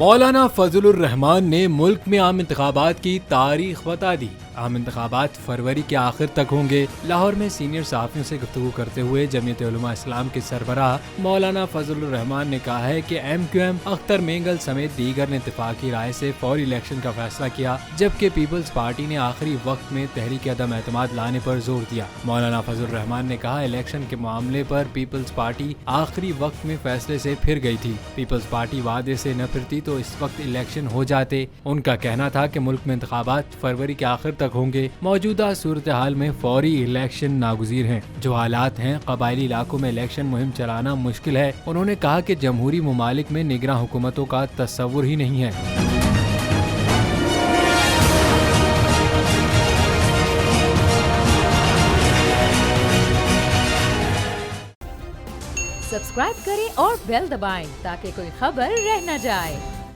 मौलाना फजलुर रहमान ने मुल्क में आम इंतखाबात की तारीख बता दी। आम इंतखाबात फरवरी के आखिर तक होंगे। लाहौर में सीनियर सहाफ़ियों से गुफ्तगू करते हुए जमीयत उलमा इस्लाम के सरबराह मौलाना फजलुर रहमान ने कहा है कि MQM अख्तर मेंगल समेत दीगर ने इत्तेफाकी राय से फौरी इलेक्शन का फैसला किया, जबकि पीपल्स पार्टी ने आखिरी वक्त में तहरीक अदम एतमाद लाने पर जोर दिया। मौलाना फजलुर रहमान ने कहा, इलेक्शन के मामले पर पीपल्स पार्टी आखिरी वक्त में फैसले से फिर गई थी। पीपल्स पार्टी वादे से न फिरती तो इस वक्त इलेक्शन हो जाते। उनका कहना था कि मुल्क में इंतखाबात फरवरी के आखिर तक होंगे। मौजूदा सूरत हाल में फौरी इलेक्शन नागुज़ीर हैं। जो हालात हैं, कबायली इलाकों में इलेक्शन मुहिम चलाना मुश्किल है। उन्होंने कहा कि जमहूरी मुमालिक में निगरां हुकूमतों का तस्वुर ही नहीं है। सब्सक्राइब करें और बेल दबाएं ताकि कोई खबर रह न जाए।